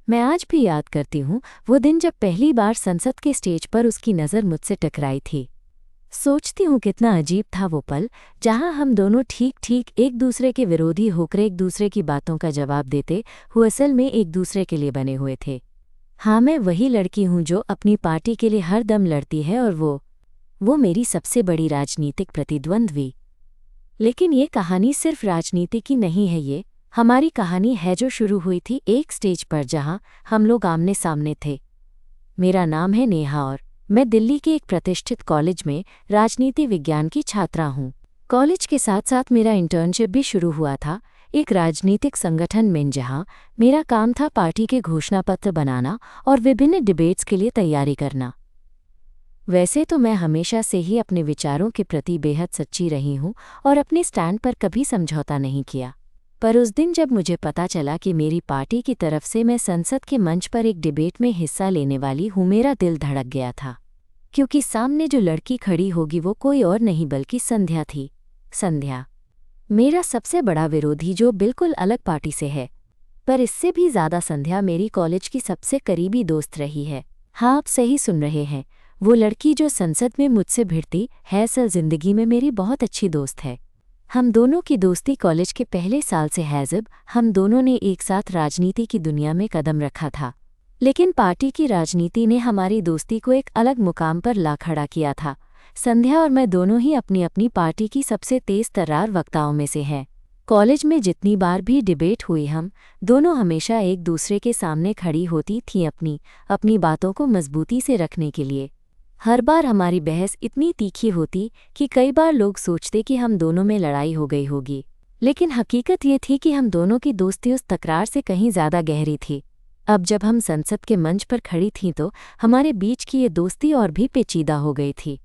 मैं आज भी याद करती हूँ वो दिन जब पहली बार संसद के स्टेज पर उसकी नज़र मुझसे टकराई थी। सोचती हूँ कितना अजीब था वो पल, जहाँ हम दोनों ठीक ठीक एक दूसरे के विरोधी होकर एक दूसरे की बातों का जवाब देते हुए असल में एक दूसरे के लिए बने हुए थे। हाँ, मैं वही लड़की हूँ जो अपनी पार्टी के लिए हर दम लड़ती है, और वो मेरी सबसे बड़ी राजनीतिक प्रतिद्वंद्वी। लेकिन ये कहानी सिर्फ राजनीति की नहीं है, ये हमारी कहानी है जो शुरू हुई थी एक स्टेज पर जहाँ हम लोग आमने सामने थे। मेरा नाम है नेहा और मैं दिल्ली के एक प्रतिष्ठित कॉलेज में राजनीति विज्ञान की छात्रा हूँ। कॉलेज के साथ साथ मेरा इंटर्नशिप भी शुरू हुआ था एक राजनीतिक संगठन में, जहाँ मेरा काम था पार्टी के घोषणा पत्र बनाना और विभिन्न डिबेट्स के लिए तैयारी करना। वैसे तो मैं हमेशा से ही अपने विचारों के प्रति बेहद सच्ची रही हूँ और अपने स्टैंड पर कभी समझौता नहीं किया, पर उस दिन जब मुझे पता चला कि मेरी पार्टी की तरफ से मैं संसद के मंच पर एक डिबेट में हिस्सा लेने वाली हूँ, मेरा दिल धड़क गया था। क्योंकि सामने जो लड़की खड़ी होगी वो कोई और नहीं बल्कि संध्या थी। संध्या मेरा सबसे बड़ा विरोधी, जो बिल्कुल अलग पार्टी से है, पर इससे भी ज़्यादा संध्या मेरी कॉलेज की सबसे करीबी दोस्त रही है। हाँ, आप सही सुन रहे हैं, वो लड़की जो संसद में मुझसे भिड़ती है असल ज़िंदगी में मेरी बहुत अच्छी दोस्त है। हम दोनों की दोस्ती कॉलेज के पहले साल से है जब हम दोनों ने एक साथ राजनीति की दुनिया में कदम रखा था, लेकिन पार्टी की राजनीति ने हमारी दोस्ती को एक अलग मुकाम पर ला खड़ा किया था। संध्या और मैं दोनों ही अपनी अपनी पार्टी की सबसे तेज तर्रार वक्ताओं में से हैं। कॉलेज में जितनी बार भी डिबेट हुई, हम दोनों हमेशा एक दूसरे के सामने खड़ी होती थीं अपनी बातों को मजबूती से रखने के लिए। हर बार हमारी बहस इतनी तीखी होती कि कई बार लोग सोचते कि हम दोनों में लड़ाई हो गई होगी, लेकिन हकीकत ये थी कि हम दोनों की दोस्ती उस तकरार से कहीं ज़्यादा गहरी थी। अब जब हम संसद के मंच पर खड़ी थीं तो हमारे बीच की ये दोस्ती और भी पेचीदा हो गई थी।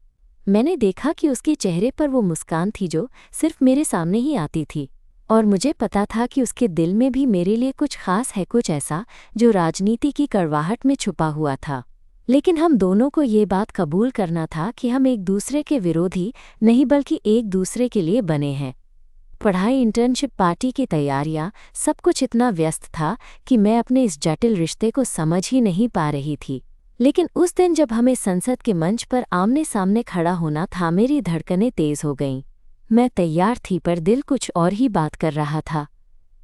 मैंने देखा कि उसके चेहरे पर वो मुस्कान थी जो सिर्फ मेरे सामने ही आती थी, और मुझे पता था कि उसके दिल में भी मेरे लिए कुछ खास है, कुछ ऐसा जो राजनीति की कड़वाहट में छुपा हुआ था। लेकिन हम दोनों को ये बात कबूल करना था कि हम एक दूसरे के विरोधी नहीं बल्कि एक दूसरे के लिए बने हैं। पढ़ाई, इंटर्नशिप, पार्टी की तैयारियां, सब कुछ इतना व्यस्त था कि मैं अपने इस जटिल रिश्ते को समझ ही नहीं पा रही थी। लेकिन उस दिन जब हमें संसद के मंच पर आमने सामने खड़ा होना था, मेरी धड़कनें तेज हो गईं। मैं तैयार थी पर दिल कुछ और ही बात कर रहा था।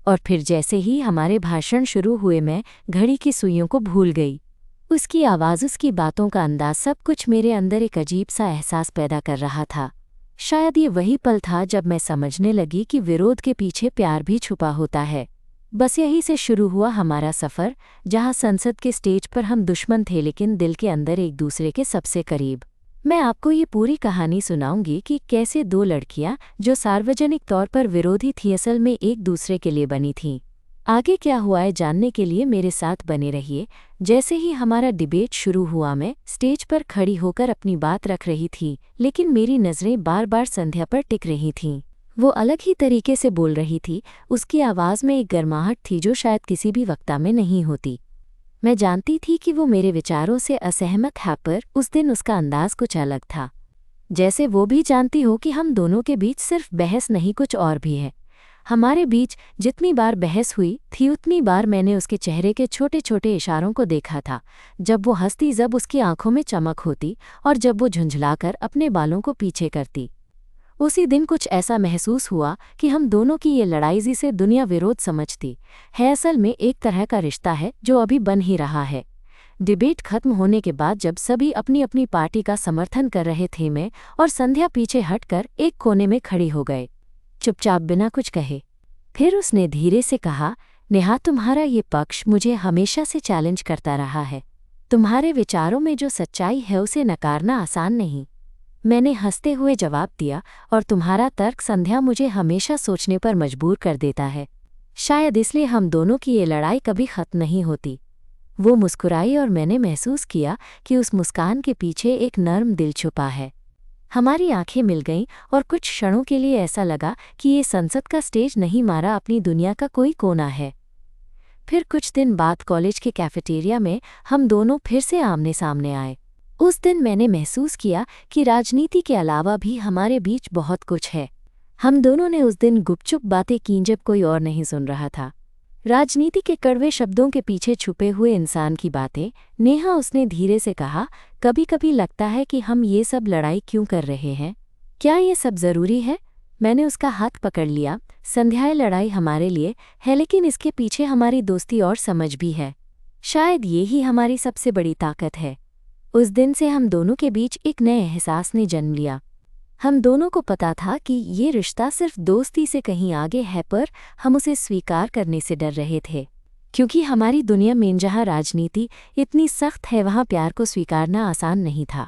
और फिर जैसे ही हमारे भाषण शुरू हुए, मैं घड़ी की सुइयों को भूल गई। उसकी आवाज़, उसकी बातों का अंदाज, सब कुछ मेरे अंदर एक अजीब सा एहसास पैदा कर रहा था। शायद ये वही पल था जब मैं समझने लगी कि विरोध के पीछे प्यार भी छुपा होता है। बस यहीं से शुरू हुआ हमारा सफ़र, जहाँ संसद के स्टेज पर हम दुश्मन थे लेकिन दिल के अंदर एक दूसरे के सबसे करीब। मैं आपको ये पूरी कहानी सुनाऊंगी कि कैसे दो लड़कियां जो सार्वजनिक तौर पर विरोधी थीं असल में एक दूसरे के लिए बनी थीं। आगे क्या हुआ है जानने के लिए मेरे साथ बने रहिए। जैसे ही हमारा डिबेट शुरू हुआ, मैं स्टेज पर खड़ी होकर अपनी बात रख रही थी, लेकिन मेरी नज़रें बार बार संध्या पर टिक रही थीं। वो अलग ही तरीके से बोल रही थी, उसकी आवाज़ में एक गर्माहट थी जो शायद किसी भी वक्ता में नहीं होती। मैं जानती थी कि वो मेरे विचारों से असहमत है, पर उस दिन उसका अंदाज कुछ अलग था। जैसे वो भी जानती हो कि हम दोनों के बीच सिर्फ बहस नहीं, कुछ और भी है। हमारे बीच जितनी बार बहस हुई थी उतनी बार मैंने उसके चेहरे के छोटे छोटे इशारों को देखा था। जब वो हंसती, जब उसकी आंखों में चमक होती, और जब वो झुंझलाकर अपने बालों को पीछे करती। उसी दिन कुछ ऐसा महसूस हुआ कि हम दोनों की ये लड़ाई जिसे दुनिया विरोध समझती है, असल में एक तरह का रिश्ता है जो अभी बन ही रहा है। डिबेट खत्म होने के बाद जब सभी अपनी अपनी पार्टी का समर्थन कर रहे थे, मैं और संध्या पीछे हटकर एक कोने में खड़ी हो गए, चुपचाप बिना कुछ कहे। फिर उसने धीरे से कहा, नेहा, तुम्हारा ये पक्ष मुझे हमेशा से चैलेंज करता रहा है। तुम्हारे विचारों में जो सच्चाई है उसे नकारना आसान नहीं। मैंने हंसते हुए जवाब दिया, और तुम्हारा तर्क संध्या मुझे हमेशा सोचने पर मजबूर कर देता है। शायद इसलिए हम दोनों की ये लड़ाई कभी खत्म नहीं होती। वो मुस्कुराई और मैंने महसूस किया कि उस मुस्कान के पीछे एक नर्म दिल छुपा है। हमारी आंखें मिल गईं और कुछ क्षणों के लिए ऐसा लगा कि ये संसद का स्टेज नहीं, मारा अपनी दुनिया का कोई कोना है। फिर कुछ दिन बाद कॉलेज के कैफेटेरिया में हम दोनों फिर से आमने सामने आए। उस दिन मैंने महसूस किया कि राजनीति के अलावा भी हमारे बीच बहुत कुछ है। हम दोनों ने उस दिन गुपचुप बातें की जब कोई और नहीं सुन रहा था। राजनीति के कड़वे शब्दों के पीछे छुपे हुए इंसान की बातें। नेहा, उसने धीरे से कहा, कभी कभी लगता है कि हम ये सब लड़ाई क्यों कर रहे हैं? क्या ये सब ज़रूरी है? मैंने उसका हाथ पकड़ लिया। संध्या, लड़ाई हमारे लिए है, लेकिन इसके पीछे हमारी दोस्ती और समझ भी है। शायद ये ही हमारी सबसे बड़ी ताकत है। उस दिन से हम दोनों के बीच एक नए एहसास ने जन्म लिया। हम दोनों को पता था कि ये रिश्ता सिर्फ दोस्ती से कहीं आगे है, पर हम उसे स्वीकार करने से डर रहे थे, क्योंकि हमारी दुनिया में जहाँ राजनीति इतनी सख्त है, वहाँ प्यार को स्वीकारना आसान नहीं था।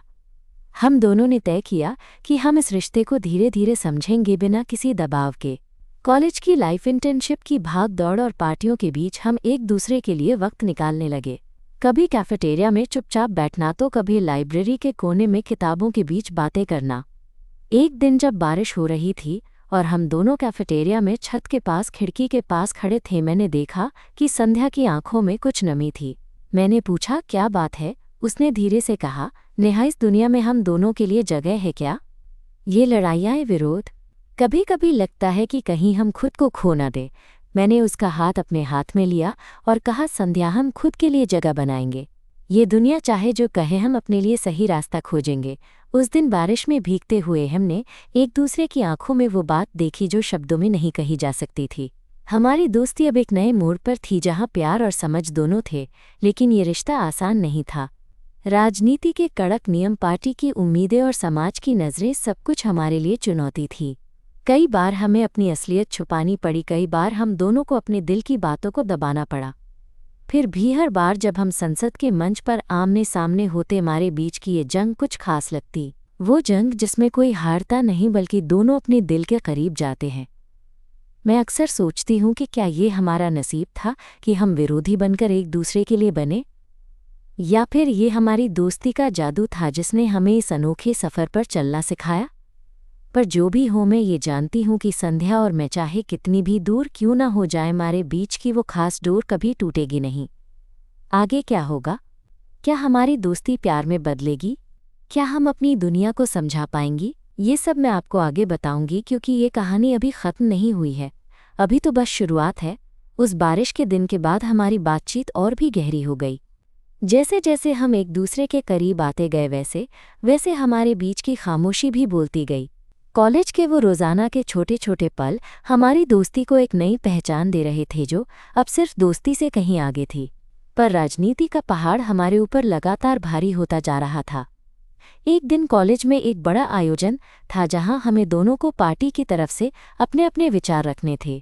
हम दोनों ने तय किया कि हम इस रिश्ते को धीरे धीरे समझेंगे, बिना किसी दबाव के। कॉलेज की लाइफ, इंटर्नशिप की भाग दौड़ और पार्टियों के बीच हम एक दूसरे के लिए वक्त निकालने लगे। कभी कैफेटेरिया में चुपचाप बैठना, तो कभी लाइब्रेरी के कोने में किताबों के बीच बातें करना। एक दिन जब बारिश हो रही थी और हम दोनों कैफेटेरिया में छत के पास खिड़की के पास खड़े थे, मैंने देखा कि संध्या की आंखों में कुछ नमी थी। मैंने पूछा, क्या बात है? उसने धीरे से कहा, नेहा, इस दुनिया में हम दोनों के लिए जगह है क्या? ये लड़ाइयाँ, विरोध, कभी कभी लगता है कि कहीं हम खुद को खो न दे। मैंने उसका हाथ अपने हाथ में लिया और कहा, संध्या, हम खुद के लिए जगह बनाएंगे। ये दुनिया चाहे जो कहे, हम अपने लिए सही रास्ता खोजेंगे। उस दिन बारिश में भीगते हुए हमने एक दूसरे की आंखों में वो बात देखी जो शब्दों में नहीं कही जा सकती थी। हमारी दोस्ती अब एक नए मोड़ पर थी, जहाँ प्यार और समझ दोनों थे, लेकिन ये रिश्ता आसान नहीं था। राजनीति के कड़क नियम, पार्टी की उम्मीदें और समाज की नज़रें, सब कुछ हमारे लिए चुनौती थी। कई बार हमें अपनी असलियत छुपानी पड़ी, कई बार हम दोनों को अपने दिल की बातों को दबाना पड़ा। फिर भी हर बार जब हम संसद के मंच पर आमने सामने होते, हमारे बीच की ये जंग कुछ खास लगती। वो जंग जिसमें कोई हारता नहीं, बल्कि दोनों अपने दिल के करीब जाते हैं। मैं अक्सर सोचती हूँ कि क्या ये हमारा नसीब था कि हम विरोधी बनकर एक दूसरे के लिए बने, या फिर ये हमारी दोस्ती का जादू था जिसने हमें इस अनोखे सफ़र पर चलना सिखाया। पर जो भी हो, मैं ये जानती हूँ कि संध्या और मैं, चाहे कितनी भी दूर क्यों न हो जाए, हमारे बीच की वो खास डोर कभी टूटेगी नहीं। आगे क्या होगा? क्या हमारी दोस्ती प्यार में बदलेगी? क्या हम अपनी दुनिया को समझा पाएंगी? ये सब मैं आपको आगे बताऊंगी, क्योंकि ये कहानी अभी ख़त्म नहीं हुई है, अभी तो बस शुरुआत है। उस बारिश के दिन के बाद हमारी बातचीत और भी गहरी हो गई। जैसे जैसे हम एक दूसरे के करीब आते गए, वैसे वैसे हमारे बीच की खामोशी भी बोलती गई। कॉलेज के वो रोज़ाना के छोटे छोटे पल हमारी दोस्ती को एक नई पहचान दे रहे थे, जो अब सिर्फ दोस्ती से कहीं आगे थी। पर राजनीति का पहाड़ हमारे ऊपर लगातार भारी होता जा रहा था। एक दिन कॉलेज में एक बड़ा आयोजन था, जहां हमें दोनों को पार्टी की तरफ से अपने अपने विचार रखने थे।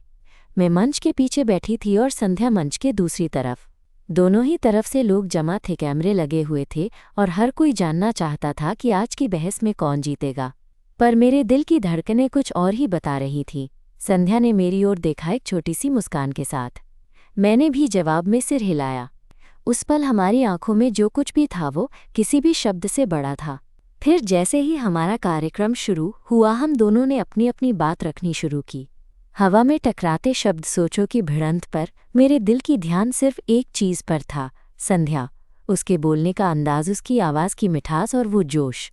मैं मंच के पीछे बैठी थी और संध्या मंच के दूसरी तरफ। दोनों ही तरफ से लोग जमा थे, कैमरे लगे हुए थे और हर कोई जानना चाहता था कि आज की बहस में कौन जीतेगा। पर मेरे दिल की धड़कनें कुछ और ही बता रही थीं। संध्या ने मेरी ओर देखा एक छोटी सी मुस्कान के साथ। मैंने भी जवाब में सिर हिलाया। उस पल हमारी आंखों में जो कुछ भी था, वो किसी भी शब्द से बड़ा था। फिर जैसे ही हमारा कार्यक्रम शुरू हुआ, हम दोनों ने अपनी अपनी बात रखनी शुरू की। हवा में टकराते शब्द, सोचों की भिड़ंत पर मेरे दिल की ध्यान सिर्फ एक चीज़ पर था, संध्या। उसके बोलने का अंदाज, उसकी आवाज़ की मिठास और वो जोश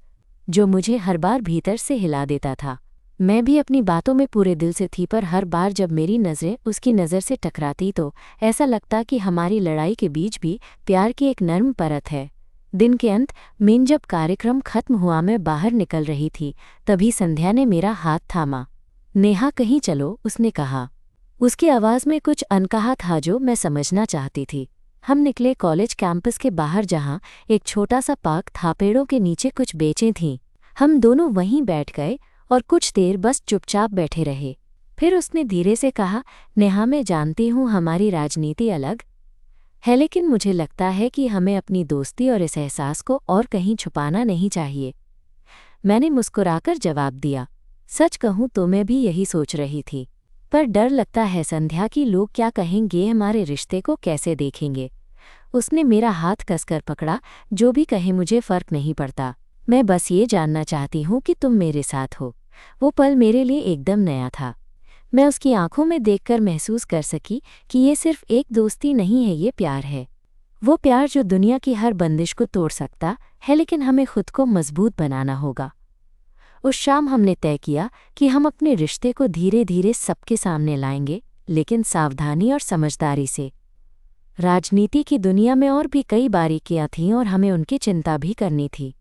जो मुझे हर बार भीतर से हिला देता था। मैं भी अपनी बातों में पूरे दिल से थी, पर हर बार जब मेरी नज़रें उसकी नज़र से टकराती, तो ऐसा लगता कि हमारी लड़ाई के बीच भी प्यार की एक नर्म परत है। दिन के अंत में जब कार्यक्रम खत्म हुआ, मैं बाहर निकल रही थी, तभी संध्या ने मेरा हाथ थामा। नेहा, कहीं चलो, उसने कहा। उसकी आवाज़ में कुछ अनकहा था जो मैं समझना चाहती थी। हम निकले कॉलेज कैंपस के बाहर, जहाँ एक छोटा सा पार्क था, पेड़ों के नीचे कुछ बेंचें थीं। हम दोनों वहीं बैठ गए और कुछ देर बस चुपचाप बैठे रहे। फिर उसने धीरे से कहा, नेहा, मैं जानती हूँ हमारी राजनीति अलग है, लेकिन मुझे लगता है कि हमें अपनी दोस्ती और इस एहसास को और कहीं छुपाना नहीं चाहिए। मैंने मुस्कुराकर जवाब दिया, सच कहूँ तो मैं भी यही सोच रही थी, पर डर लगता है संध्या कि लोग क्या कहेंगे, हमारे रिश्ते को कैसे देखेंगे। उसने मेरा हाथ कसकर पकड़ा। जो भी कहे मुझे फ़र्क नहीं पड़ता, मैं बस ये जानना चाहती हूँ कि तुम मेरे साथ हो। वो पल मेरे लिए एकदम नया था। मैं उसकी आंखों में देखकर महसूस कर सकी कि ये सिर्फ एक दोस्ती नहीं है, ये प्यार है। वो प्यार जो दुनिया की हर बंदिश को तोड़ सकता है, लेकिन हमें खुद को मजबूत बनाना होगा। उस शाम हमने तय किया कि हम अपने रिश्ते को धीरे धीरे सबके सामने लाएंगे, लेकिन सावधानी और समझदारी से। राजनीति की दुनिया में और भी कई बारीकियां थीं और हमें उनकी चिंता भी करनी थी।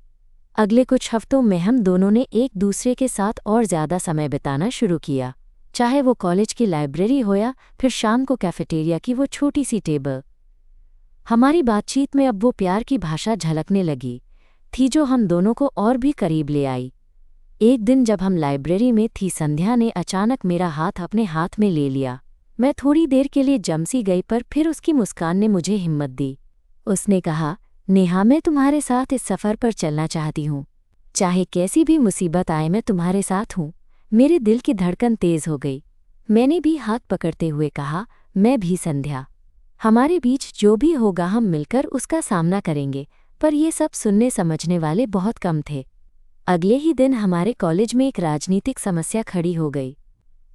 अगले कुछ हफ्तों में हम दोनों ने एक दूसरे के साथ और ज़्यादा समय बिताना शुरू किया, चाहे वो कॉलेज की लाइब्रेरी हो या फिर शाम को कैफेटेरिया की वो छोटी सी टेबल। हमारी बातचीत में अब वो प्यार की भाषा झलकने लगी थी जो हम दोनों को और भी करीब ले आई। एक दिन जब हम लाइब्रेरी में थी, संध्या ने अचानक मेरा हाथ अपने हाथ में ले लिया। मैं थोड़ी देर के लिए जमसी गई, पर फिर उसकी मुस्कान ने मुझे हिम्मत दी। उसने कहा, नेहा, मैं तुम्हारे साथ इस सफ़र पर चलना चाहती हूँ। चाहे कैसी भी मुसीबत आए, मैं तुम्हारे साथ हूँ। मेरे दिल की धड़कन तेज हो गई। मैंने भी हाथ पकड़ते हुए कहा, मैं भी संध्या। हमारे बीच जो भी होगा हम मिलकर उसका सामना करेंगे। पर ये सब सुनने समझने वाले बहुत कम थे। अगले ही दिन हमारे कॉलेज में एक राजनीतिक समस्या खड़ी हो गई।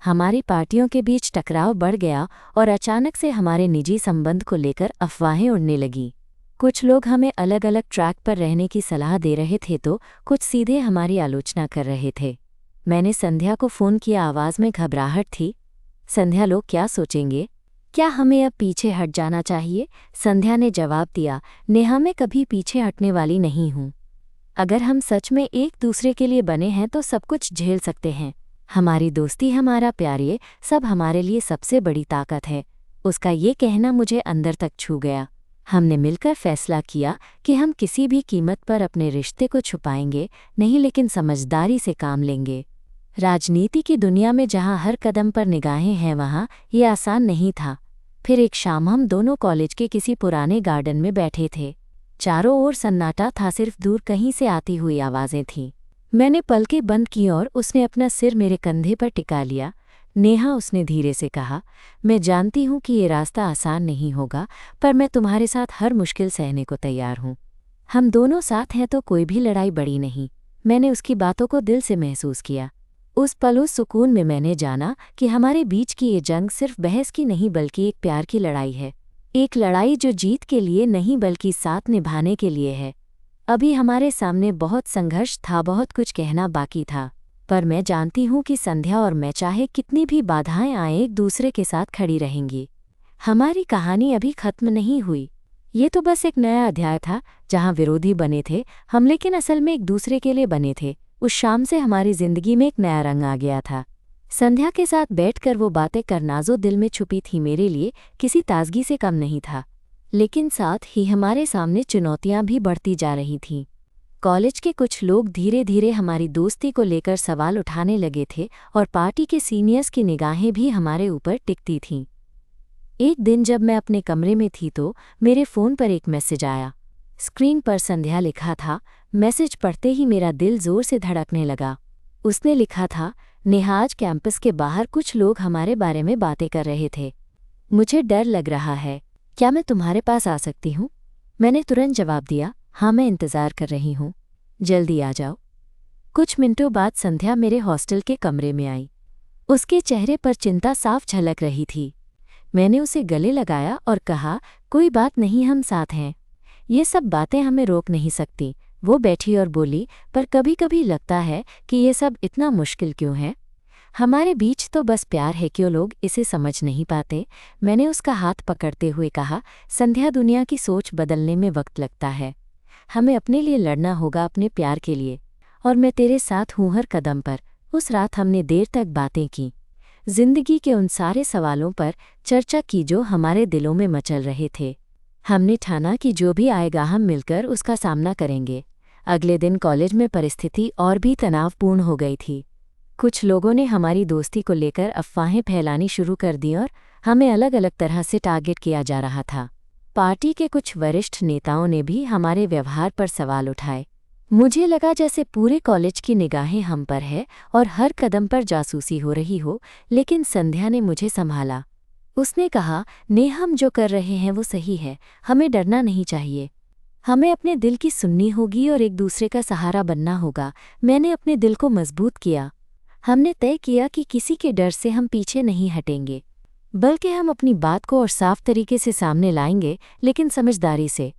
हमारी पार्टियों के बीच टकराव बढ़ गया और अचानक से हमारे निजी संबंध को लेकर अफवाहें उड़ने लगीं। कुछ लोग हमें अलग अलग ट्रैक पर रहने की सलाह दे रहे थे तो कुछ सीधे हमारी आलोचना कर रहे थे। मैंने संध्या को फ़ोन किया। आवाज़ में घबराहट थी। संध्या, लोग क्या सोचेंगे? क्या हमें अब पीछे हट जाना चाहिए? संध्या ने जवाब दिया, नेहा, मैं कभी पीछे हटने वाली नहीं हूँ। अगर हम सच में एक दूसरे के लिए बने हैं तो सब कुछ झेल सकते हैं। हमारी दोस्ती, हमारा प्यार, ये सब हमारे लिए सबसे बड़ी ताकत है। उसका ये कहना मुझे अंदर तक छू गया। हमने मिलकर फैसला किया कि हम किसी भी कीमत पर अपने रिश्ते को छुपाएंगे नहीं, लेकिन समझदारी से काम लेंगे। राजनीति की दुनिया में जहाँ हर कदम पर निगाहें हैं, वहाँ ये आसान नहीं था। फिर एक शाम हम दोनों कॉलेज के किसी पुराने गार्डन में बैठे थे। चारों ओर सन्नाटा था, सिर्फ दूर कहीं से आती हुई आवाज़ें थीं। मैंने पलकें बंद की और उसने अपना सिर मेरे कंधे पर टिका लिया। नेहा, उसने धीरे से कहा, मैं जानती हूँ कि ये रास्ता आसान नहीं होगा, पर मैं तुम्हारे साथ हर मुश्किल सहने को तैयार हूँ। हम दोनों साथ हैं तो कोई भी लड़ाई बड़ी नहीं। मैंने उसकी बातों को दिल से महसूस किया। उस पल, उस सुकून में मैंने जाना कि हमारे बीच की ये जंग सिर्फ बहस की नहीं बल्कि एक प्यार की लड़ाई है। एक लड़ाई जो जीत के लिए नहीं बल्कि साथ निभाने के लिए है। अभी हमारे सामने बहुत संघर्ष था, बहुत कुछ कहना बाकी था, पर मैं जानती हूँ कि संध्या और मैं, चाहे कितनी भी बाधाएं आएं, एक दूसरे के साथ खड़ी रहेंगी। हमारी कहानी अभी खत्म नहीं हुई। ये तो बस एक नया अध्याय था। जहाँ विरोधी बने थे हम, लेकिन असल में एक दूसरे के लिए बने थे। उस शाम से हमारी जिंदगी में एक नया रंग आ गया था। संध्या के साथ बैठकर वो बातें करना जो दिल में छुपी थी, मेरे लिए किसी ताजगी से कम नहीं था। लेकिन साथ ही हमारे सामने चुनौतियां भी बढ़ती जा रही थीं। कॉलेज के कुछ लोग धीरे धीरे हमारी दोस्ती को लेकर सवाल उठाने लगे थे और पार्टी के सीनियर्स की निगाहें भी हमारे ऊपर टिकती थीं। एक दिन जब मैं अपने कमरे में थी तो मेरे फ़ोन पर एक मैसेज आया। स्क्रीन पर संध्या लिखा था। मैसेज पढ़ते ही मेरा दिल ज़ोर से धड़कने लगा। उसने लिखा था, नेहा, आज कैंपस के बाहर कुछ लोग हमारे बारे में बातें कर रहे थे। मुझे डर लग रहा है। क्या मैं तुम्हारे पास आ सकती हूँ? मैंने तुरंत जवाब दिया, हाँ, मैं इंतज़ार कर रही हूँ। जल्दी आ जाओ। कुछ मिनटों बाद संध्या मेरे हॉस्टल के कमरे में आई। उसके चेहरे पर चिंता साफ झलक रही थी। मैंने उसे गले लगाया और कहा, कोई बात नहीं, हम साथ हैं। ये सब बातें हमें रोक नहीं सकती। वो बैठी और बोली, पर कभी कभी लगता है कि ये सब इतना मुश्किल क्यों है? हमारे बीच तो बस प्यार है, क्यों लोग इसे समझ नहीं पाते? मैंने उसका हाथ पकड़ते हुए कहा, संध्या, दुनिया की सोच बदलने में वक्त लगता है। हमें अपने लिए लड़ना होगा, अपने प्यार के लिए। और मैं तेरे साथ हूँ हर कदम पर। उस रात हमने देर तक बातें की, जिंदगी के उन सारे सवालों पर चर्चा की जो हमारे दिलों में मचल रहे थे। हमने ठाना कि जो भी आएगा हम मिलकर उसका सामना करेंगे। अगले दिन कॉलेज में परिस्थिति और भी तनावपूर्ण हो गई थी। कुछ लोगों ने हमारी दोस्ती को लेकर अफवाहें फैलानी शुरू कर दी और हमें अलग अलग तरह से टारगेट किया जा रहा था। पार्टी के कुछ वरिष्ठ नेताओं ने भी हमारे व्यवहार पर सवाल उठाए। मुझे लगा जैसे पूरे कॉलेज की निगाहें हम पर है और हर कदम पर जासूसी हो रही हो, लेकिन संध्या ने मुझे संभाला। उसने कहा, नेहा, हम जो कर रहे हैं वो सही है। हमें डरना नहीं चाहिए। हमें अपने दिल की सुननी होगी और एक दूसरे का सहारा बनना होगा। मैंने अपने दिल को मजबूत किया। हमने तय किया कि किसी के डर से हम पीछे नहीं हटेंगे, बल्कि हम अपनी बात को और साफ तरीके से सामने लाएंगे, लेकिन समझदारी से।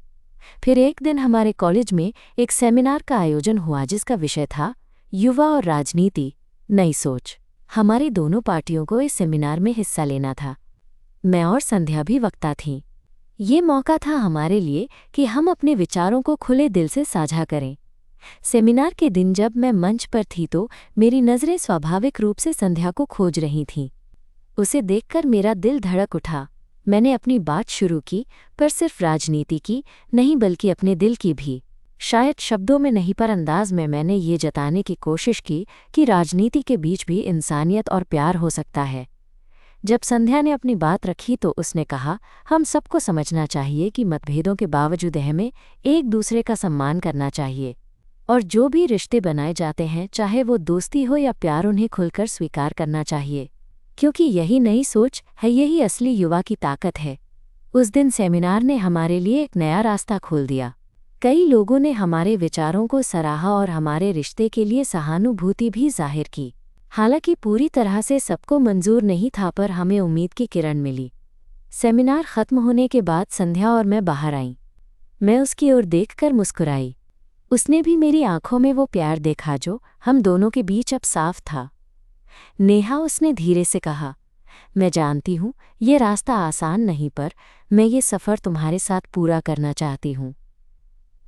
फिर एक दिन हमारे कॉलेज में एक सेमिनार का आयोजन हुआ जिसका विषय था युवा और राजनीति, नई सोच। हमारी दोनों पार्टियों को इस सेमिनार में हिस्सा लेना था। मैं और संध्या भी वक्ता थीं। ये मौका था हमारे लिए कि हम अपने विचारों को खुले दिल से साझा करें। सेमिनार के दिन जब मैं मंच पर थी तो मेरी नज़रें स्वाभाविक रूप से संध्या को खोज रही थीं। उसे देखकर मेरा दिल धड़क उठा। मैंने अपनी बात शुरू की, पर सिर्फ राजनीति की नहीं बल्कि अपने दिल की भी। शायद शब्दों में नहीं पर अंदाज में मैंने ये जताने की कोशिश की कि राजनीति के बीच भी इंसानियत और प्यार हो सकता है। जब संध्या ने अपनी बात रखी तो उसने कहा, हम सबको समझना चाहिए कि मतभेदों के बावजूद हमें एक दूसरे का सम्मान करना चाहिए, और जो भी रिश्ते बनाए जाते हैं चाहे वो दोस्ती हो या प्यार, उन्हें खुलकर स्वीकार करना चाहिए, क्योंकि यही नई सोच है, यही असली युवा की ताकत है। उस दिन सेमिनार ने हमारे लिए एक नया रास्ता खोल दिया। कई लोगों ने हमारे विचारों को सराहा और हमारे रिश्ते के लिए सहानुभूति भी जाहिर की। हालांकि पूरी तरह से सबको मंजूर नहीं था, पर हमें उम्मीद की किरण मिली। सेमिनार खत्म होने के बाद संध्या और मैं बाहर आईं। मैं उसकी ओर देखकर मुस्कुराई। उसने भी मेरी आंखों में वो प्यार देखा जो हम दोनों के बीच अब साफ था। नेहा, उसने धीरे से कहा, मैं जानती हूँ ये रास्ता आसान नहीं, पर मैं ये सफ़र तुम्हारे साथ पूरा करना चाहती हूँ।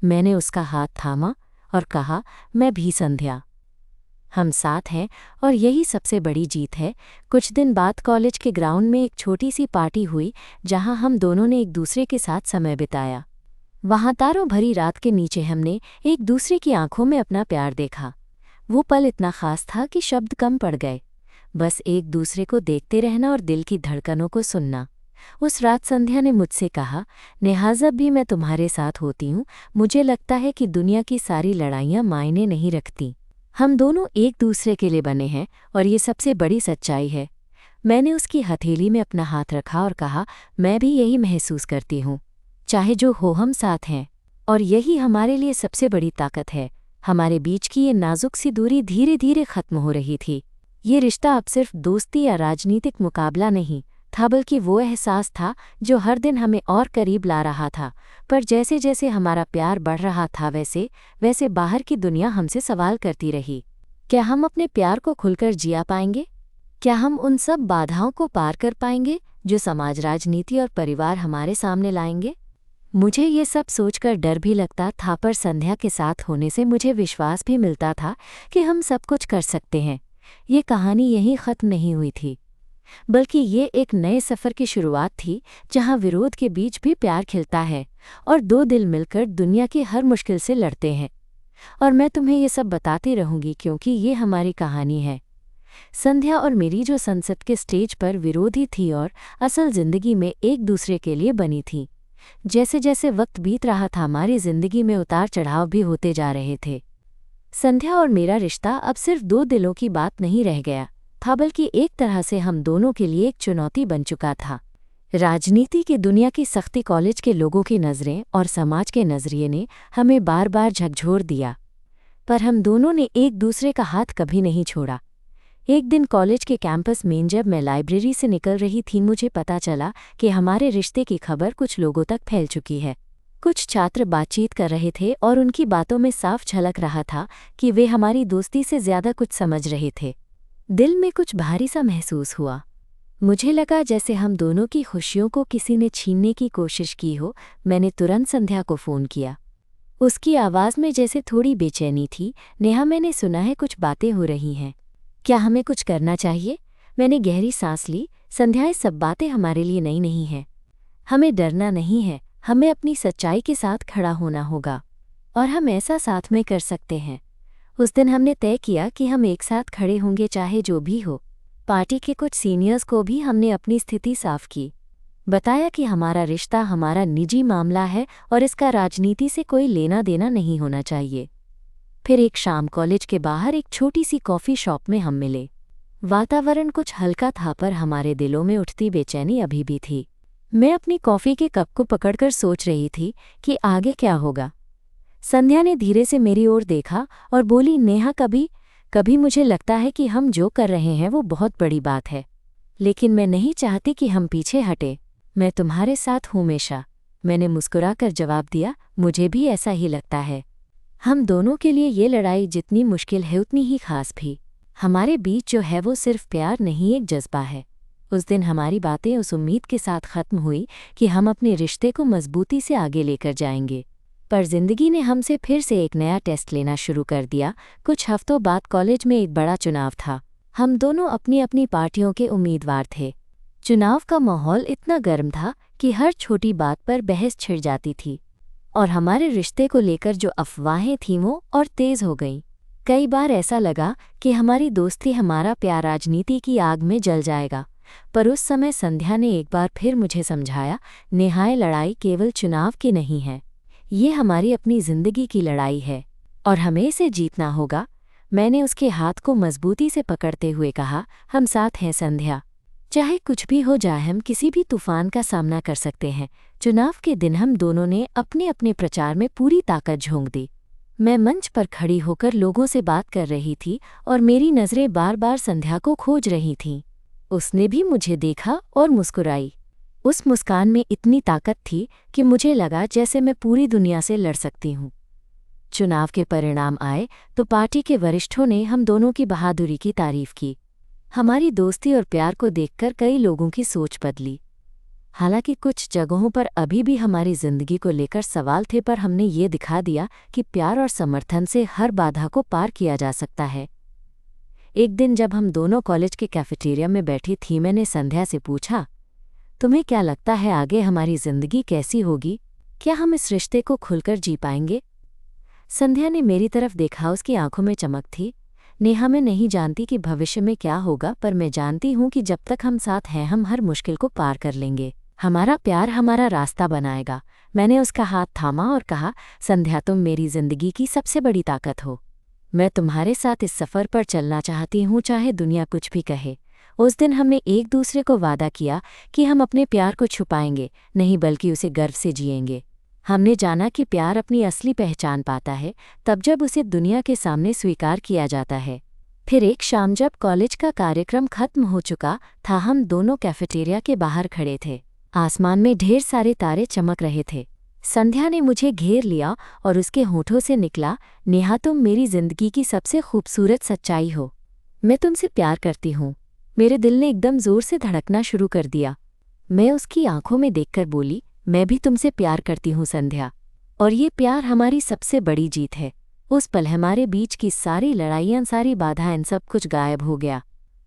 मैंने उसका हाथ थामा और कहा, मैं भी संध्या, हम साथ हैं और यही सबसे बड़ी जीत है। कुछ दिन बाद कॉलेज के ग्राउंड में एक छोटी सी पार्टी हुई जहां हम दोनों ने एक दूसरे के साथ समय बिताया। वहां तारों भरी रात के नीचे हमने एक दूसरे की आंखों में अपना प्यार देखा। वो पल इतना खास था कि शब्द कम पड़ गए। बस एक दूसरे को देखते रहना और दिल की धड़कनों को सुनना। उस रात संध्या ने मुझसे कहा, नेहा, जब भी मैं तुम्हारे साथ होती हूँ मुझे लगता है कि दुनिया की सारी लड़ाइयाँ मायने नहीं रखती। हम दोनों एक दूसरे के लिए बने हैं और ये सबसे बड़ी सच्चाई है। मैंने उसकी हथेली में अपना हाथ रखा और कहा, मैं भी यही महसूस करती हूँ। चाहे जो हो, हम साथ हैं और यही हमारे लिए सबसे बड़ी ताकत है। हमारे बीच की ये नाजुक सी दूरी धीरे धीरे खत्म हो रही थी। ये रिश्ता अब सिर्फ दोस्ती या राजनीतिक मुकाबला नहीं था, बल्कि वो एहसास था जो हर दिन हमें और करीब ला रहा था। पर जैसे जैसे हमारा प्यार बढ़ रहा था वैसे वैसे बाहर की दुनिया हमसे सवाल करती रही, क्या हम अपने प्यार को खुलकर जिया पाएंगे? क्या हम उन सब बाधाओं को पार कर पाएंगे जो समाज, राजनीति और परिवार हमारे सामने लाएंगे? मुझे ये सब सोचकर डर भी लगता था, पर संध्या के साथ होने से मुझे विश्वास भी मिलता था कि हम सब कुछ कर सकते हैं। ये कहानी यहीं ख़त्म नहीं हुई थी, बल्कि ये एक नए सफ़र की शुरुआत थी जहाँ विरोध के बीच भी प्यार खिलता है और दो दिल मिलकर दुनिया की हर मुश्किल से लड़ते हैं। और मैं तुम्हें ये सब बताती रहूँगी क्योंकि ये हमारी कहानी है। संध्या और मेरी, जो संसद के स्टेज पर विरोधी थी और असल ज़िंदगी में एक दूसरे के लिए बनी थी। जैसे जैसे वक्त बीत रहा था हमारी ज़िंदगी में उतार चढ़ाव भी होते जा रहे थे। संध्या और मेरा रिश्ता अब सिर्फ दो दिलों की बात नहीं रह गया था, बल्कि एक तरह से हम दोनों के लिए एक चुनौती बन चुका था। राजनीति की दुनिया की सख्ती, कॉलेज के लोगों की नज़रें और समाज के नज़रिए ने हमें बार बार झकझोर दिया, पर हम दोनों ने एक दूसरे का हाथ कभी नहीं छोड़ा। एक दिन कॉलेज के कैंपस में जब मैं लाइब्रेरी से निकल रही थी, मुझे पता चला कि हमारे रिश्ते की खबर कुछ लोगों तक फैल चुकी है। कुछ छात्र बातचीत कर रहे थे और उनकी बातों में साफ झलक रहा था कि वे हमारी दोस्ती से ज़्यादा कुछ समझ रहे थे। दिल में कुछ भारी सा महसूस हुआ। मुझे लगा जैसे हम दोनों की खुशियों को किसी ने छीनने की कोशिश की हो। मैंने तुरंत संध्या को फ़ोन किया। उसकी आवाज़ में जैसे थोड़ी बेचैनी थी। नेहा, मैंने सुना है कुछ बातें हो रही हैं, क्या हमें कुछ करना चाहिए? मैंने गहरी सांस ली। संध्या, ये सब बातें हमारे लिए नई नहीं हैं। हमें डरना नहीं है, हमें अपनी सच्चाई के साथ खड़ा होना होगा और हम ऐसा साथ में कर सकते हैं। उस दिन हमने तय किया कि हम एक साथ खड़े होंगे चाहे जो भी हो। पार्टी के कुछ सीनियर्स को भी हमने अपनी स्थिति साफ की, बताया कि हमारा रिश्ता हमारा निजी मामला है और इसका राजनीति से कोई लेना देना नहीं होना चाहिए। फिर एक शाम कॉलेज के बाहर एक छोटी सी कॉफ़ी शॉप में हम मिले। वातावरण कुछ हल्का था, पर हमारे दिलों में उठती बेचैनी अभी भी थी। मैं अपनी कॉफ़ी के कप को पकड़कर सोच रही थी कि आगे क्या होगा। संध्या ने धीरे से मेरी ओर देखा और बोली, नेहा, कभी कभी मुझे लगता है कि हम जो कर रहे हैं वो बहुत बड़ी बात है, लेकिन मैं नहीं चाहती कि हम पीछे हटे। मैं तुम्हारे साथ हूँ हमेशा। मैंने मुस्कुराकर जवाब दिया, मुझे भी ऐसा ही लगता है। हम दोनों के लिए ये लड़ाई जितनी मुश्किल है उतनी ही खास भी। हमारे बीच जो है वो सिर्फ प्यार नहीं, एक जज्बा है। उस दिन हमारी बातें उस उम्मीद के साथ ख़त्म हुई कि हम अपने रिश्ते को मजबूती से आगे लेकर जाएंगे। पर जिंदगी ने हमसे फिर से एक नया टेस्ट लेना शुरू कर दिया। कुछ हफ्तों बाद कॉलेज में एक बड़ा चुनाव था। हम दोनों अपनी अपनी पार्टियों के उम्मीदवार थे। चुनाव का माहौल इतना गर्म था कि हर छोटी बात पर बहस छिड़ जाती थी, और हमारे रिश्ते को लेकर जो अफवाहें थीं वो और तेज़ हो गईं। कई बार ऐसा लगा कि हमारी दोस्ती, हमारा प्यार राजनीति की आग में जल जाएगा। पर उस समय संध्या ने एक बार फिर मुझे समझाया, नेहा, लड़ाई केवल चुनाव की नहीं है, ये हमारी अपनी जिंदगी की लड़ाई है और हमें इसे जीतना होगा। मैंने उसके हाथ को मजबूती से पकड़ते हुए कहा, हम साथ हैं संध्या, चाहे कुछ भी हो जाए हम किसी भी तूफान का सामना कर सकते हैं। चुनाव के दिन हम दोनों ने अपने अपने प्रचार में पूरी ताकत झोंक दी। मैं मंच पर खड़ी होकर लोगों से बात कर रही थी और मेरी नज़रें बार बार संध्या को खोज रही थीं। उसने भी मुझे देखा और मुस्कुराई। उस मुस्कान में इतनी ताकत थी कि मुझे लगा जैसे मैं पूरी दुनिया से लड़ सकती हूँ। चुनाव के परिणाम आए तो पार्टी के वरिष्ठों ने हम दोनों की बहादुरी की तारीफ की। हमारी दोस्ती और प्यार को देखकर कई लोगों की सोच बदली। हालांकि कुछ जगहों पर अभी भी हमारी जिंदगी को लेकर सवाल थे, पर हमने ये दिखा दिया कि प्यार और समर्थन से हर बाधा को पार किया जा सकता है। एक दिन जब हम दोनों कॉलेज के कैफेटेरिया में बैठी थी, मैंने संध्या से पूछा, तुम्हें क्या लगता है आगे हमारी जिंदगी कैसी होगी? क्या हम इस रिश्ते को खुलकर जी पाएंगे? संध्या ने मेरी तरफ देखा, उसकी आंखों में चमक थी। नेहा, मैं नहीं जानती कि भविष्य में क्या होगा, पर मैं जानती हूँ कि जब तक हम साथ हैं हम हर मुश्किल को पार कर लेंगे। हमारा प्यार हमारा रास्ता बनाएगा। मैंने उसका हाथ थामा और कहा, संध्या, तुम मेरी जिंदगी की सबसे बड़ी ताकत हो। मैं तुम्हारे साथ इस सफ़र पर चलना चाहती हूँ, चाहे दुनिया कुछ भी कहे। उस दिन हमने एक दूसरे को वादा किया कि हम अपने प्यार को छुपाएंगे नहीं, बल्कि उसे गर्व से जिएंगे। हमने जाना कि प्यार अपनी असली पहचान पाता है तब जब उसे दुनिया के सामने स्वीकार किया जाता है। फिर एक शाम जब कॉलेज का कार्यक्रम खत्म हो चुका था, हम दोनों कैफेटेरिया के बाहर खड़े थे। आसमान में ढेर सारे तारे चमक रहे थे। संध्या ने मुझे घेर लिया और उसके होठों से निकला, नेहा, तुम मेरी जिंदगी की सबसे खूबसूरत सच्चाई हो। मैं तुमसे प्यार करती हूँ। मेरे दिल ने एकदम जोर से धड़कना शुरू कर दिया। मैं उसकी आंखों में देखकर बोली, मैं भी तुमसे प्यार करती हूँ संध्या, और ये प्यार हमारी सबसे बड़ी जीत है। उस पल हमारे बीच की सारी लड़ाइयाँ, सारी बाधाएं, सब कुछ गायब हो गया।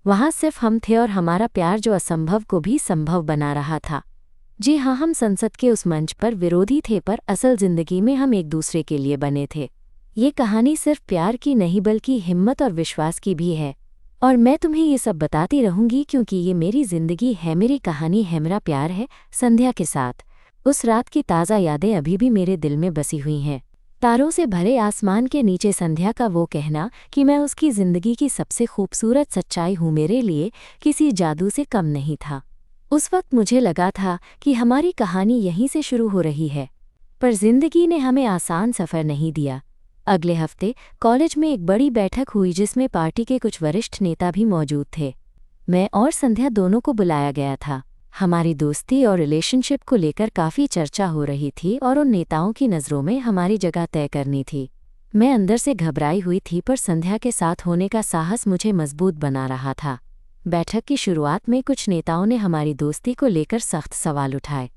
वहाँ सिर्फ हम थे और हमारा प्यार जो असंभव को भी संभव बना रहा था। जी हाँ, हम संसद के उस मंच पर विरोधी थे, पर असल जिंदगी में हम एक दूसरे के लिए बने थे। ये कहानी सिर्फ प्यार की नहीं बल्कि हिम्मत और विश्वास की भी है। और मैं तुम्हें ये सब बताती रहूंगी क्योंकि ये मेरी जिंदगी है, मेरी कहानी है, मेरा प्यार है संध्या के साथ। उस रात की ताज़ा यादें अभी भी मेरे दिल में बसी हुई हैं। तारों से भरे आसमान के नीचे संध्या का वो कहना कि मैं उसकी जिंदगी की सबसे खूबसूरत सच्चाई हूँ, मेरे लिए किसी जादू से कम नहीं था। उस वक्त मुझे लगा था कि हमारी कहानी यहीं से शुरू हो रही है, पर जिंदगी ने हमें आसान सफ़र नहीं दिया। अगले हफ्ते कॉलेज में एक बड़ी बैठक हुई जिसमें पार्टी के कुछ वरिष्ठ नेता भी मौजूद थे। मैं और संध्या दोनों को बुलाया गया था। हमारी दोस्ती और रिलेशनशिप को लेकर काफ़ी चर्चा हो रही थी और उन नेताओं की नज़रों में हमारी जगह तय करनी थी। मैं अंदर से घबराई हुई थी, पर संध्या के साथ होने का साहस मुझे मजबूत बना रहा था। बैठक की शुरुआत में कुछ नेताओं ने हमारी दोस्ती को लेकर सख्त सवाल उठाए।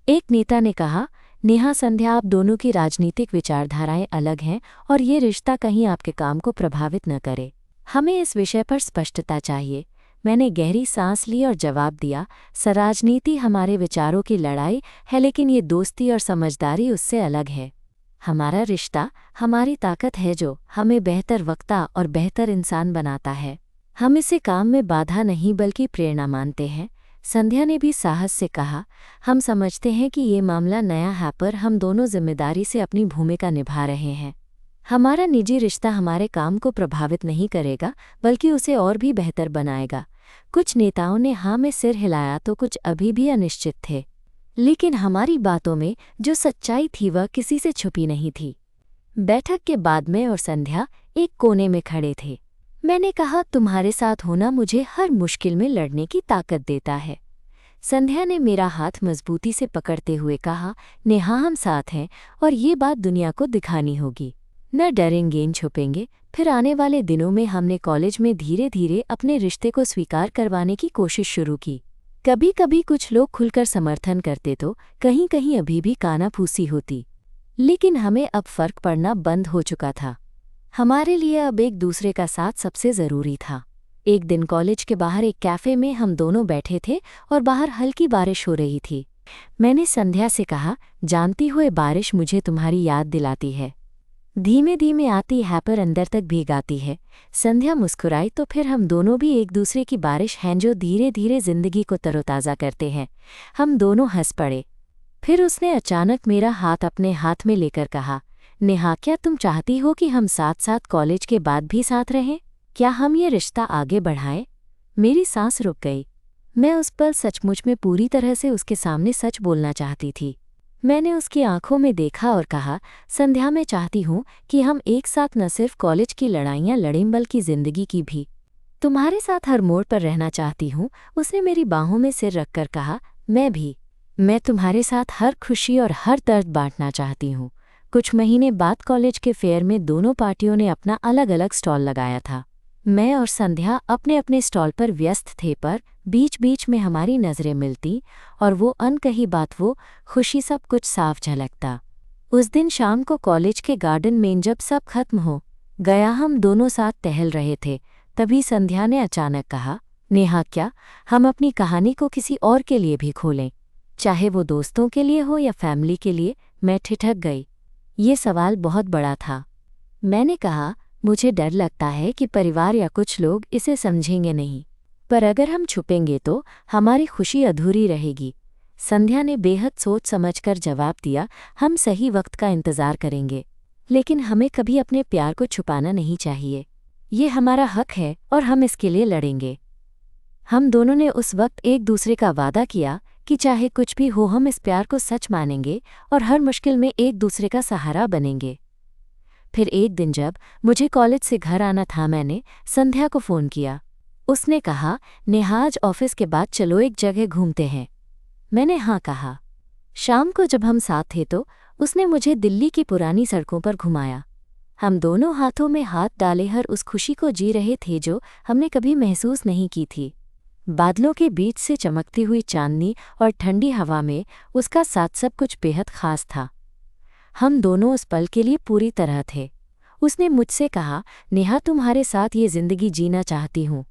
एक नेता ने कहा, नेहा, संध्या, आप दोनों की राजनीतिक विचारधाराएं अलग हैं और ये रिश्ता कहीं आपके काम को प्रभावित न करे। हमें इस विषय पर स्पष्टता चाहिए। मैंने गहरी सांस ली और जवाब दिया, सर, राजनीति हमारे विचारों की लड़ाई है, लेकिन ये दोस्ती और समझदारी उससे अलग है। हमारा रिश्ता हमारी ताकत है जो हमें बेहतर वक्ता और बेहतर इंसान बनाता है। हम इसे काम में बाधा नहीं बल्कि प्रेरणा मानते हैं। संध्या ने भी साहस से कहा, हम समझते हैं कि ये मामला नया है, पर हम दोनों जिम्मेदारी से अपनी भूमिका निभा रहे हैं। हमारा निजी रिश्ता हमारे काम को प्रभावित नहीं करेगा बल्कि उसे और भी बेहतर बनाएगा। कुछ नेताओं ने हाँ में सिर हिलाया तो कुछ अभी भी अनिश्चित थे, लेकिन हमारी बातों में जो सच्चाई थी वह किसी से छुपी नहीं थी। बैठक के बाद मैं और संध्या एक कोने में खड़े थे। मैंने कहा, तुम्हारे साथ होना मुझे हर मुश्किल में लड़ने की ताकत देता है। संध्या ने मेरा हाथ मजबूती से पकड़ते हुए कहा, नेहा, हम साथ हैं और ये बात दुनिया को दिखानी होगी। न डरेंगे, न छुपेंगे, फिर आने वाले दिनों में हमने कॉलेज में धीरे धीरे अपने रिश्ते को स्वीकार करवाने की कोशिश शुरू की। कभी कभी कुछ लोग खुलकर समर्थन करते तो कहीं कहीं अभी भी कानाफूसी होती, लेकिन हमें अब फर्क पड़ना बंद हो चुका था। हमारे लिए अब एक दूसरे का साथ सबसे ज़रूरी था। एक दिन कॉलेज के बाहर एक कैफ़े में हम दोनों बैठे थे और बाहर हल्की बारिश हो रही थी। मैंने संध्या से कहा, जानती हुए बारिश मुझे तुम्हारी याद दिलाती है। धीमे धीमे आती है पर अंदर तक भीगाती है। संध्या मुस्कुराई तो फिर हम दोनों भी एक दूसरे की बारिश हैं जो धीरे धीरे जिंदगी को तरोताज़ा करते हैं। हम दोनों हंस पड़े। फिर उसने अचानक मेरा हाथ अपने हाथ में लेकर कहा, नेहा, क्या तुम चाहती हो कि हम साथ साथ कॉलेज के बाद भी साथ रहें? क्या हम ये रिश्ता आगे बढ़ाएं? मेरी सांस रुक गई। मैं उस पल सचमुच में पूरी तरह से उसके सामने सच बोलना चाहती थी। मैंने उसकी आंखों में देखा और कहा, संध्या, मैं चाहती हूँ कि हम एक साथ न सिर्फ कॉलेज की लड़ाइयाँ लड़ें बल्कि जिंदगी की भी। तुम्हारे साथ हर मोड़ पर रहना चाहती हूँ। उसने मेरी बाहों में सिर रखकर कहा, मैं भी। मैं तुम्हारे साथ हर खुशी और हर दर्द बांटना चाहती हूँ। कुछ महीने बाद कॉलेज के फेयर में दोनों पार्टियों ने अपना अलग अलग स्टॉल लगाया था। मैं और संध्या अपने अपने स्टॉल पर व्यस्त थे, पर बीच बीच में हमारी नज़रें मिलती और वो अनकही बात, वो खुशी, सब कुछ साफ झलकता। उस दिन शाम को कॉलेज के गार्डन में जब सब खत्म हो गया, हम दोनों साथ टहल रहे थे, तभी संध्या ने अचानक कहा, नेहा, क्या हम अपनी कहानी को किसी और के लिए भी खोलें, चाहे वो दोस्तों के लिए हो या फैमिली के लिए? मैं ठिठक गई। ये सवाल बहुत बड़ा था। मैंने कहा, मुझे डर लगता है कि परिवार या कुछ लोग इसे समझेंगे नहीं, पर अगर हम छुपेंगे तो हमारी खुशी अधूरी रहेगी। संध्या ने बेहद सोच समझकर जवाब दिया, हम सही वक्त का इंतज़ार करेंगे, लेकिन हमें कभी अपने प्यार को छुपाना नहीं चाहिए। ये हमारा हक है और हम इसके लिए लड़ेंगे। हम दोनों ने उस वक्त एक दूसरे का वादा किया कि चाहे कुछ भी हो, हम इस प्यार को सच मानेंगे और हर मुश्किल में एक दूसरे का सहारा बनेंगे। फिर एक दिन जब मुझे कॉलेज से घर आना था, मैंने संध्या को फ़ोन किया। उसने कहा, नेहा, आज ऑफिस के बाद चलो एक जगह घूमते हैं। मैंने हाँ कहा। शाम को जब हम साथ थे तो उसने मुझे दिल्ली की पुरानी सड़कों पर घुमाया। हम दोनों हाथों में हाथ डाले हर उस खुशी को जी रहे थे जो हमने कभी महसूस नहीं की थी। बादलों के बीच से चमकती हुई चांदनी और ठंडी हवा में उसका साथ सब कुछ बेहद खास था। हम दोनों उस पल के लिए पूरी तरह थे। उसने मुझसे कहा, नेहा, तुम्हारे साथ ये जिंदगी जीना चाहती हूँ,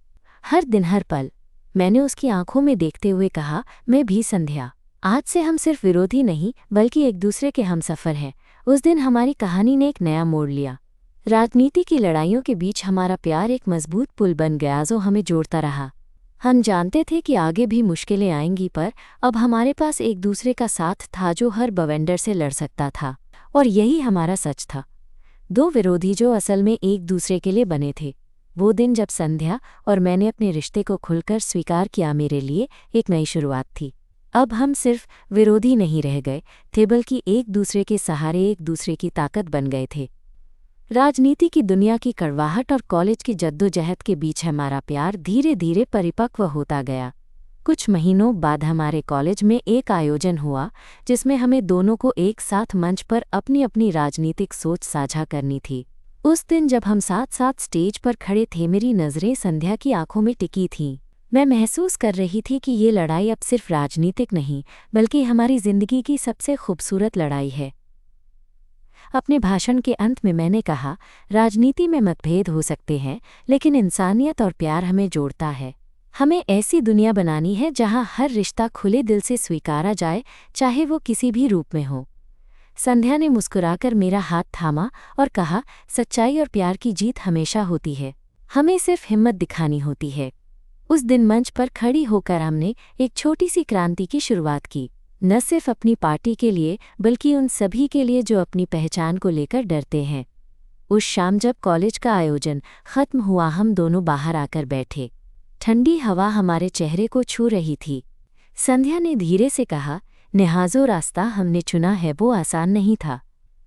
हर दिन हर पल। मैंने उसकी आंखों में देखते हुए कहा, मैं भी संध्या। आज से हम सिर्फ विरोधी नहीं बल्कि एक दूसरे के हमसफ़र हैं। उस दिन हमारी कहानी ने एक नया मोड़ लिया। राजनीति की लड़ाइयों के बीच हमारा प्यार एक मजबूत पुल बन गया जो हमें जोड़ता रहा। हम जानते थे कि आगे भी मुश्किलें आएंगी, पर अब हमारे पास एक दूसरे का साथ था जो हर बवंडर से लड़ सकता था। और यही हमारा सच था, दो विरोधी जो असल में एक दूसरे के लिए बने थे। वो दिन जब संध्या और मैंने अपने रिश्ते को खुलकर स्वीकार किया, मेरे लिए एक नई शुरुआत थी। अब हम सिर्फ विरोधी नहीं रह गए थे बल्कि एक दूसरे के सहारे एक दूसरे की ताकत बन गए थे। राजनीति की दुनिया की कड़वाहट और कॉलेज की जद्दोजहद के बीच हमारा प्यार धीरे धीरे परिपक्व होता गया। कुछ महीनों बाद हमारे कॉलेज में एक आयोजन हुआ जिसमें हमें दोनों को एक साथ मंच पर अपनी अपनी राजनीतिक सोच साझा करनी थी। उस दिन जब हम साथ साथ स्टेज पर खड़े थे, मेरी नज़रें संध्या की आंखों में टिकी थीं। मैं महसूस कर रही थी कि ये लड़ाई अब सिर्फ राजनीतिक नहीं बल्कि हमारी ज़िंदगी की सबसे खूबसूरत लड़ाई है। अपने भाषण के अंत में मैंने कहा, राजनीति में मतभेद हो सकते हैं लेकिन इंसानियत और प्यार हमें जोड़ता है। हमें ऐसी दुनिया बनानी है जहां हर रिश्ता खुले दिल से स्वीकारा जाए, चाहे वो किसी भी रूप में हो। संध्या ने मुस्कुराकर मेरा हाथ थामा और कहा, सच्चाई और प्यार की जीत हमेशा होती है, हमें सिर्फ हिम्मत दिखानी होती है। उस दिन मंच पर खड़ी होकर हमने एक छोटी सी क्रांति की शुरुआत की, न सिर्फ अपनी पार्टी के लिए बल्कि उन सभी के लिए जो अपनी पहचान को लेकर डरते हैं। उस शाम जब कॉलेज का आयोजन खत्म हुआ, हम दोनों बाहर आकर बैठे। ठंडी हवा हमारे चेहरे को छू रही थी। संध्या ने धीरे से कहा, नेहा, जो रास्ता हमने चुना है वो आसान नहीं था,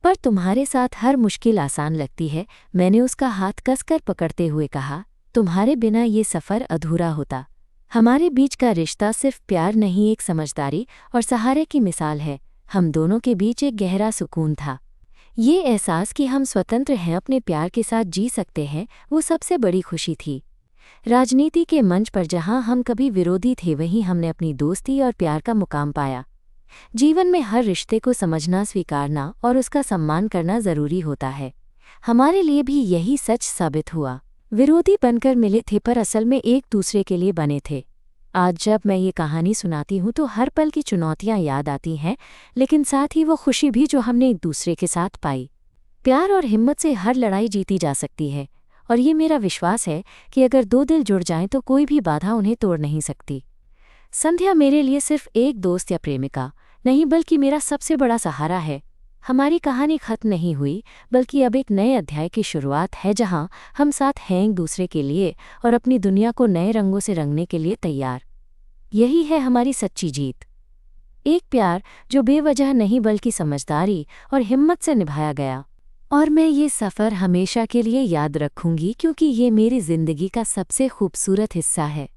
पर तुम्हारे साथ हर मुश्किल आसान लगती है। मैंने उसका हाथ कसकर पकड़ते हुए कहा, तुम्हारे बिना ये सफ़र अधूरा होता। हमारे बीच का रिश्ता सिर्फ प्यार नहीं, एक समझदारी और सहारे की मिसाल है। हम दोनों के बीच एक गहरा सुकून था, ये एहसास कि हम स्वतंत्र हैं, अपने प्यार के साथ जी सकते हैं, वो सबसे बड़ी खुशी थी। राजनीति के मंच पर जहां हम कभी विरोधी थे, वहीं हमने अपनी दोस्ती और प्यार का मुकाम पाया। जीवन में हर रिश्ते को समझना, स्वीकारना और उसका सम्मान करना ज़रूरी होता है। हमारे लिए भी यही सच साबित हुआ। विरोधी बनकर मिले थे, पर असल में एक दूसरे के लिए बने थे। आज जब मैं ये कहानी सुनाती हूँ तो हर पल की चुनौतियाँ याद आती हैं, लेकिन साथ ही वो खुशी भी जो हमने एक दूसरे के साथ पाई। प्यार और हिम्मत से हर लड़ाई जीती जा सकती है, और ये मेरा विश्वास है कि अगर दो दिल जुड़ जाएं तो कोई भी बाधा उन्हें तोड़ नहीं सकती। संध्या मेरे लिए सिर्फ एक दोस्त या प्रेमिका नहीं, बल्कि मेरा सबसे बड़ा सहारा है। हमारी कहानी खत्म नहीं हुई, बल्कि अब एक नए अध्याय की शुरुआत है, जहां हम साथ हैं एक दूसरे के लिए और अपनी दुनिया को नए रंगों से रंगने के लिए तैयार। यही है हमारी सच्ची जीत। एक प्यार जो बेवजह नहीं, बल्कि समझदारी और हिम्मत से निभाया गया। और मैं ये सफ़र हमेशा के लिए याद रखूंगी, क्योंकि ये मेरी ज़िंदगी का सबसे खूबसूरत हिस्सा है।